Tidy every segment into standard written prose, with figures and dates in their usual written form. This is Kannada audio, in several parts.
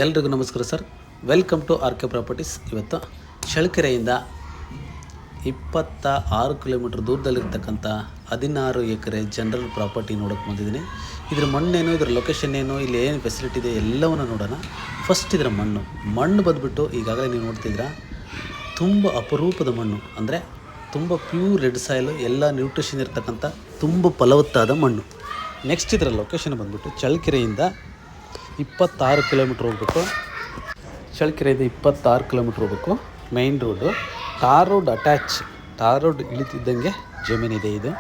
ಎಲ್ರಿಗೂ ನಮಸ್ಕಾರ sir. Welcome to R K properties. ಇವತ್ತು ಚಳ್ಳಕೆರೆಯಿಂದ 26 ಕಿಲೋಮೀಟ್ರ್ ದೂರದಲ್ಲಿರ್ತಕ್ಕಂಥ 16 ಎಕರೆ ಜನರಲ್ ಪ್ರಾಪರ್ಟಿ ನೋಡೋಕ್ಕೆ ಬಂದಿದ್ದೀನಿ. ಇದರ ಮಣ್ಣೇನು, ಇದರ ಲೊಕೇಶನ್ ಏನು, ಇಲ್ಲಿ ಏನು ಫೆಸಿಲಿಟಿ ಇದೆ ಎಲ್ಲವನ್ನು ನೋಡೋಣ. ಫಸ್ಟ್ ಇದರ ಮಣ್ಣು ಬಂದುಬಿಟ್ಟು ಈಗಾಗಲೇ ನೀವು ನೋಡ್ತಿದ್ದೀರಾ, ತುಂಬ ಅಪರೂಪದ ಮಣ್ಣು, ಅಂದರೆ ತುಂಬ ಪ್ಯೂರ್ ರೆಡ್ ಸಾಯಿಲು, ಎಲ್ಲ ನ್ಯೂಟ್ರಿಷನ್ ಇರ್ತಕ್ಕಂಥ ತುಂಬ ಫಲವತ್ತಾದ ಮಣ್ಣು. ನೆಕ್ಸ್ಟ್ ಇದರ ಲೊಕೇಶನ್ ಬಂದುಬಿಟ್ಟು ಚಳ್ಳಕೆರೆಯಿಂದ 26 ಕಿಲೋಮೀಟ್ರ್ ಹೋಗಬೇಕು. ಚಳ್ಳಕೆರೆಯಿಂದ 26 ಕಿಲೋಮೀಟ್ರ್ ಹೋಗಬೇಕು. ಮೈನ್ ರೋಡು, ಟಾರ್ ರೋಡ್ ಇಳಿತಿದ್ದಂಗೆ ಜಮೀನಿದೆ. ಇದು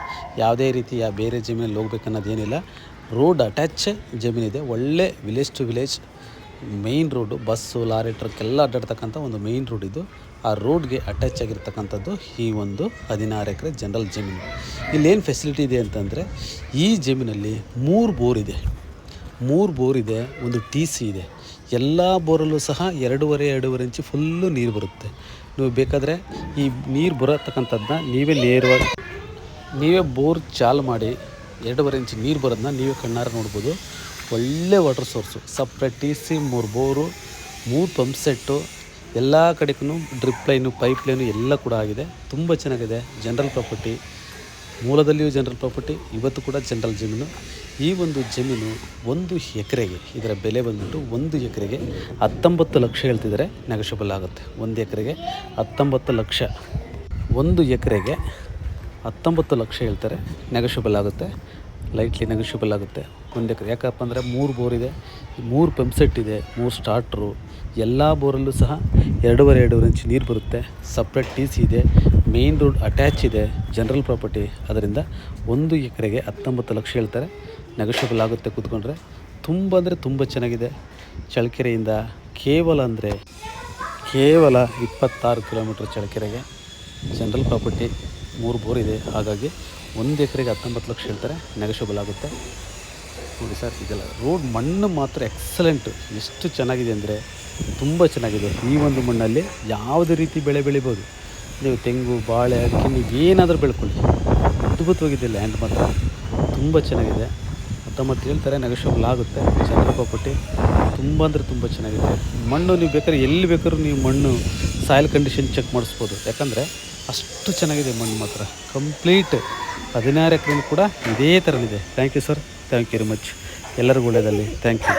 ಯಾವುದೇ ರೀತಿಯ ಬೇರೆ ಜಮೀನಲ್ಲಿ ಹೋಗ್ಬೇಕನ್ನೋದೇನಿಲ್ಲ, ರೋಡ್ ಅಟ್ಯಾಚ್ ಜಮೀನಿದೆ. ಒಳ್ಳೆ village to village main road, bus lorry truck ಎಲ್ಲ ಅಡ್ಡಾಡ್ತಕ್ಕಂಥ ಒಂದು ಮೈನ್ ರೋಡ್ ಇದು. ಆ ರೋಡ್ಗೆ ಅಟ್ಯಾಚ್ ಆಗಿರ್ತಕ್ಕಂಥದ್ದು ಈ ಒಂದು 16 ಎಕರೆ ಜನರಲ್ ಜಮೀನು. ಇಲ್ಲೇನು ಫೆಸಿಲಿಟಿ ಇದೆ ಅಂತಂದರೆ, ಈ ಜಮೀನಲ್ಲಿ 3 ಬೋರ್ ಇದೆ, ಒಂದು TC ಇದೆ. ಎಲ್ಲ ಬೋರಲ್ಲೂ ಸಹ 2.5 ಇಂಚು ಫುಲ್ಲು ನೀರು ಬರುತ್ತೆ. ನೀವು ಬೇಕಾದರೆ ಈ ನೀರು ಬರತಕ್ಕಂಥದ್ದನ್ನ ನೀವೇ ಬೋರ್ ಚಾಲು ಮಾಡಿ 2.5 ಇಂಚು ನೀರು ಬರೋದನ್ನ ನೀವೇ ಕಣ್ಣಾರ ನೋಡ್ಬೋದು. ಒಳ್ಳೆ water source, separate TC, 3 bore, 3 pump set, ಎಲ್ಲ ಕಡೆಗೂ ಡ್ರಿಪ್ ಲೈನು, ಪೈಪ್ ಲೈನು ಎಲ್ಲ ಕೂಡ ಆಗಿದೆ. ತುಂಬ ಚೆನ್ನಾಗಿದೆ. ಜನರಲ್ ಪ್ರಾಪರ್ಟಿ, ಮೂಲದಲ್ಲಿಯೂ ಜನರಲ್ ಪ್ರಾಪರ್ಟಿ, ಇವತ್ತು ಕೂಡ ಜನರಲ್ ಜಮೀನು. ಈ ಒಂದು ಜಮೀನು 1 ಎಕರೆಗೆ ಇದರ ಬೆಲೆ ಬಂದ್ಬಿಟ್ಟು 1 ಎಕರೆಗೆ 19 ಲಕ್ಷ ಹೇಳ್ತಿದ್ದಾರೆ. ನೆಗೋಷಿಯಬಲ್ ಆಗುತ್ತೆ. 1 ಎಕರೆಗೆ 19 ಲಕ್ಷ, 1 ಎಕರೆಗೆ 19 ಲಕ್ಷ ಹೇಳ್ತಾರೆ. ನೆಗೋಷಿಯಬಲ್ ಆಗುತ್ತೆ, ಲೈಟ್ಲಿ ನೆಗೋಷಿಯಬಲ್ ಆಗುತ್ತೆ. 1 ಎಕರೆ ಯಾಕಪ್ಪ ಅಂದರೆ 3 ಬೋರ್ ಇದೆ, 3 ಪಂಪ್ ಸೆಟ್ ಇದೆ, 3 ಸ್ಟಾರ್ಟ್ರು, ಎಲ್ಲ ಬೋರಲ್ಲೂ ಸಹ 2.5 ಇಂಚು ನೀರು ಬರುತ್ತೆ. ಸಪ್ರೇಟ್ TC ಇದೆ, ಮೇನ್ ರೋಡ್ ಅಟ್ಯಾಚ್ ಇದೆ, ಜನರಲ್ ಪ್ರಾಪರ್ಟಿ. ಅದರಿಂದ 1 ಎಕರೆಗೆ 19 ಲಕ್ಷ ಹೇಳ್ತಾರೆ. ನೆಗೋಷಿಯಬಲ್ ಆಗುತ್ತೆ ಕೂತ್ಕೊಂಡ್ರೆ. ತುಂಬ ಅಂದರೆ ತುಂಬ ಚೆನ್ನಾಗಿದೆ. ಚಳ್ಳಕೆರೆಯಿಂದ ಕೇವಲ 26 ಕಿಲೋಮೀಟ್ರ್ ಚಳ್ಳಕೆರೆಗೆ ಜನರಲ್ ಪ್ರಾಪರ್ಟಿ, 3 ಬೋರ್ ಇದೆ. ಹಾಗಾಗಿ 1 ಎಕರೆಗೆ 19 ಲಕ್ಷ ಹೇಳ್ತಾರೆ. ನೆಗೋಷಿಯಬಲ್ ಆಗುತ್ತೆ. ನೋಡಿ ಸರ್, ಇದೆಲ್ಲ ರೋಡ್ ಮಣ್ಣು ಮಾತ್ರ ಎಕ್ಸಲೆಂಟು. ಎಷ್ಟು ಚೆನ್ನಾಗಿದೆ ಅಂದರೆ ತುಂಬ ಚೆನ್ನಾಗಿದೆ. ಈ ಒಂದು ಮಣ್ಣಲ್ಲಿ ಯಾವುದೇ ರೀತಿ ಬೆಳೆ ಬೆಳಿಬೋದು. ನೀವು ತೆಂಗು, ಬಾಳೆ, ಅಡಿಕೆ, ನೀವು ಏನಾದರೂ ಬೆಳ್ಕೊಳ್ಳಿ. ಅದ್ಭುತವಾಗಿದೆ ಲ್ಯಾಂಡ್ ಮಾತ್ರ, ತುಂಬ ಚೆನ್ನಾಗಿದೆ. 19 ಹೇಳ್ತಾರೆ. ನೆಗೋಷಿಯಬಲ್ ಆಗುತ್ತೆ. ಜನರಲ್ ಪ್ರಾಪರ್ಟಿ ತುಂಬ ಅಂದರೆ ತುಂಬ ಚೆನ್ನಾಗಿದೆ. ಮಣ್ಣು ನೀವು ಬೇಕಾದ್ರೆ ಎಲ್ಲಿ ಬೇಕಾದ್ರೂ ನೀವು ಮಣ್ಣು ಸಾಯಿಲ್ ಕಂಡೀಷನ್ ಚೆಕ್ ಮಾಡಿಸ್ಬೋದು. ಯಾಕಂದರೆ ಅಷ್ಟು ಚೆನ್ನಾಗಿದೆ ಮಣ್ಣು ಮಾತ್ರ. ಕಂಪ್ಲೀಟ್ 16 ಎಕರೆನೂ ಕೂಡ ಇದೇ ಥರನಿದೆ. Thank you sir, thank you very much. ಎಲ್ಲರಿಗೂ ಒಳ್ಳೆಯದಲ್ಲಿ. Thank you.